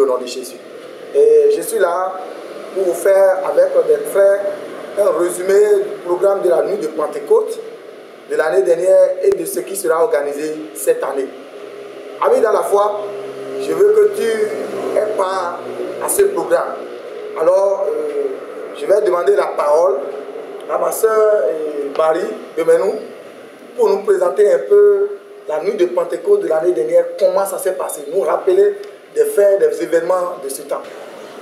au nom de Jésus. Et je suis là pour vous faire avec des frères un résumé du programme de la nuit de Pentecôte de l'année dernière et de ce qui sera organisé cette année. Amis dans la foi, je veux que tu aies part à ce programme. Alors, je vais demander la parole à ma soeur Marie de Menou pour nous présenter un peu la nuit de Pentecôte de l'année dernière, comment ça s'est passé, nous rappeler des faits, des événements de ce temps.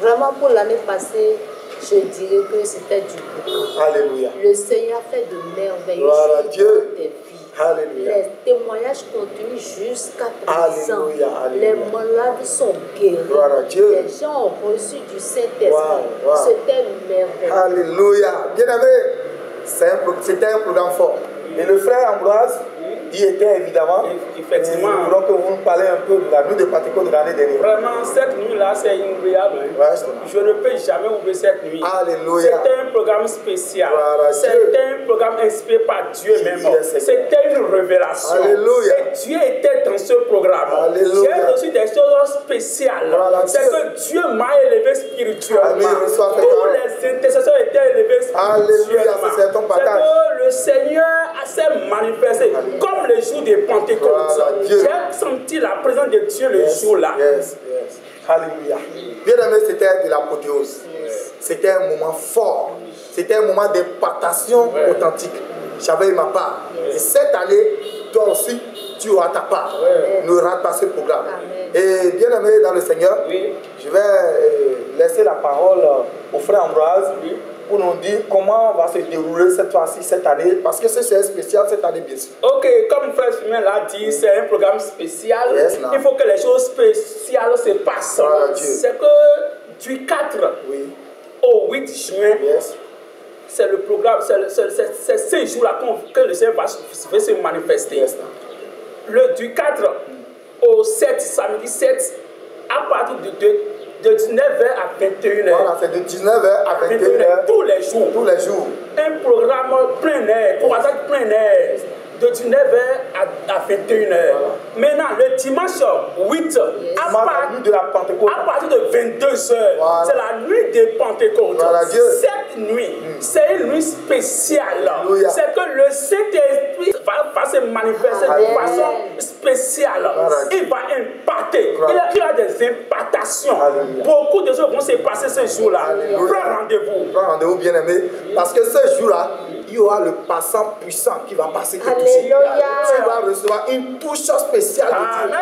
Vraiment, pour l'année passée, je dirais que c'était du beaucoup. Alléluia. Le Seigneur fait de merveilleuses Gloire à Dieu. des vies. Alléluia. Les témoignages continuent jusqu'à présent. Alléluia, alléluia. Les malades sont guéris. Gloire à Dieu. Les gens ont reçu du Saint-Esprit. Wow, wow. C'était merveilleux. Alléluia. Bien-aimé, c'était un programme fort. Et le frère Ambroise y était évidemment. Effectivement. Nous voulons que vous nous parlez un peu de la nuit de Pentecôte de l'année dernière. Vraiment, cette nuit-là, c'est inoubliable. Ouais, je ne peux jamais oublier cette nuit. Alléluia. C'était un programme spécial. C'était un programme inspiré par Dieu même. C'était une révélation. Alléluia. Et Dieu était dans ce programme. J'ai reçu des choses spéciales. C'est que Dieu m'a élevé spirituellement. Tous les intercesseurs étaient élevés spirituellement. Alléluia. C'est ton partage. C'est que le Seigneur s'est manifesté comme le jour de Pentecôte. J'ai senti la présence de Dieu le jour-là. Yes. Alléluia. Bien aimé, c'était de l'apothéose. C'était un moment fort. C'était un moment d'impartation authentique. J'avais eu ma part. Et cette année, toi aussi, tu auras ta part. Ne rate pas ce programme. Et bien aimé dans le Seigneur, je vais laisser la parole au frère Ambroise pour nous dire comment va se dérouler cette fois-ci, cette année, parce que c'est spécial cette année, bien sûr. Ok, comme frère Fumin l'a dit, c'est un programme spécial. Il faut que les choses spéciales se passent. C'est que du 4 au 8 juin, c'est le programme, c'est ces jours-là que le Seigneur va se manifester. Du 4 au 7, samedi 7, à partir de 19h à 21h. Voilà, c'est de 19h à 21h. Tous les jours. Tous les jours. Un programme plein air, croisade plein air, de 19h à 21h. Maintenant, le dimanche 8, à partir de 22h, c'est la nuit de Pentecôte. Cette nuit, c'est une nuit spéciale. C'est que le Saint-Esprit va se manifester de façon spéciale. Il va impacter. Il y a des impactations. Beaucoup de choses vont se passer ce jour-là. Prends rendez-vous. Prends rendez-vous, bien aimé. Parce que ce jour-là, il y aura le passant puissant qui va passer te toucher. Tu vas recevoir une touche spéciale de Dieu.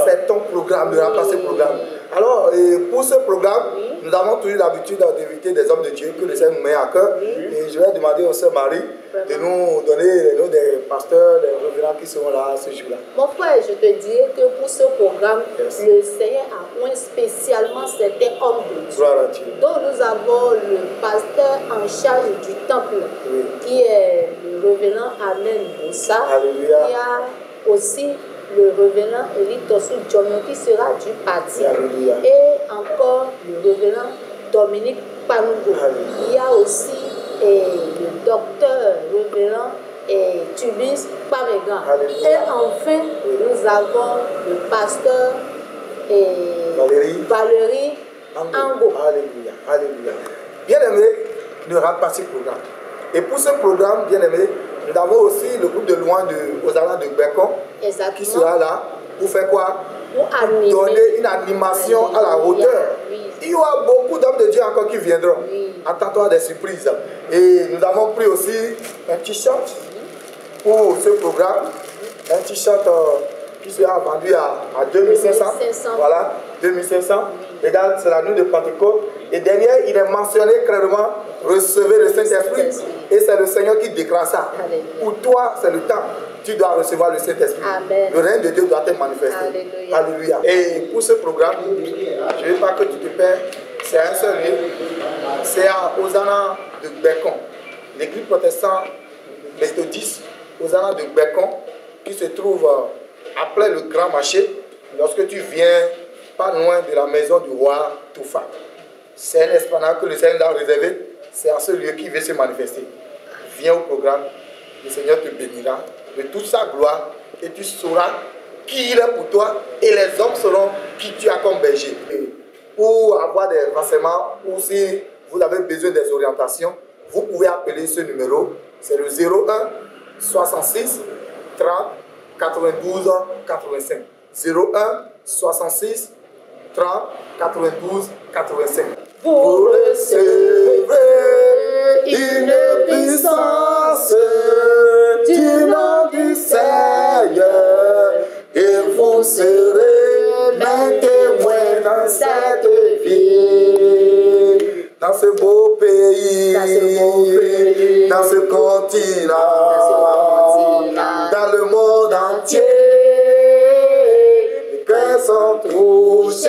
C'est ton programme, de remplacer le programme. Alors, pour ce programme, nous avons toujours l'habitude d'inviter des hommes de Dieu que le Seigneur nous met à cœur. Et je vais demander au Sœur Marie de nous donner les noms des pasteurs, des révérends qui seront là ce jour-là. Mon frère, je te dirais que pour ce programme, le Seigneur a point spécialement certains hommes de Dieu. Donc nous avons le pasteur en charge du temple, qui est le révérend Amen Boussa. Il y a aussi le révérend Eli Tosu Djomio qui sera du parti. Et encore le révérend Dominique Panungo. Il y a aussi le docteur révérend Tubis Pamegan. Et enfin, nous avons le pasteur Valérie Ango. Alléluia. Bien aimé, ne rate pas ce programme. Et pour ce programme, bien aimé, nous avons aussi le groupe de louanges aux Hosanna de Bécon qui sera là pour faire quoi? Pour donner une animation à la hauteur. Il y aura beaucoup d'hommes de Dieu encore qui viendront. Attends-toi à des surprises. Et nous avons pris aussi un t-shirt pour ce programme. Un t-shirt qui sera vendu à 2500. Voilà, 2500. Et là, c'est la nuit de Pentecôte. Et derrière, il est mentionné clairement, recevez le Saint-Esprit. Et c'est le Seigneur qui déclare ça. Pour toi, c'est le temps. Tu dois recevoir le Saint-Esprit. Le règne de Dieu doit être manifesté. Alléluia. Et pour ce programme, je ne veux pas que tu te perds. C'est un seul lieu. C'est à Hosanna de Bécon. L'église protestante méthodiste Hosanna de Bécon, qui se trouve après le grand marché, lorsque tu viens pas loin de la maison du roi Toufa. C'est un esplanade que le Seigneur a réservé. C'est à ce lieu qu'il veut se manifester. Viens au programme, le Seigneur te bénira de toute sa gloire et tu sauras qui il est pour toi et les hommes sauront qui tu as comme berger. pour avoir des renseignements ou si vous avez besoin des orientations, vous pouvez appeler ce numéro. C'est le 01 66 30 92 85. 01 66 30 92 85. Vous recevrez une puissance du nom du Seigneur et vous serez mes témoins dans cette vie, dans ce beau pays, dans ce continent, dans le monde entier. Les cœurs sont touchés,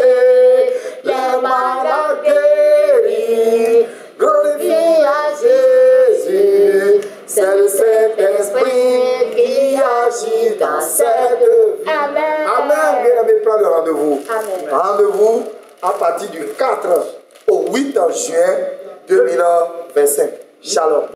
les malades guéris, glorifie à Jésus. C'est le Saint-Esprit qui agit dans cette vie. Amen. Amen. Bien-aimé, prends le rendez-vous. Rendez-vous à partir du 4 au 8 juin 2025. Shalom.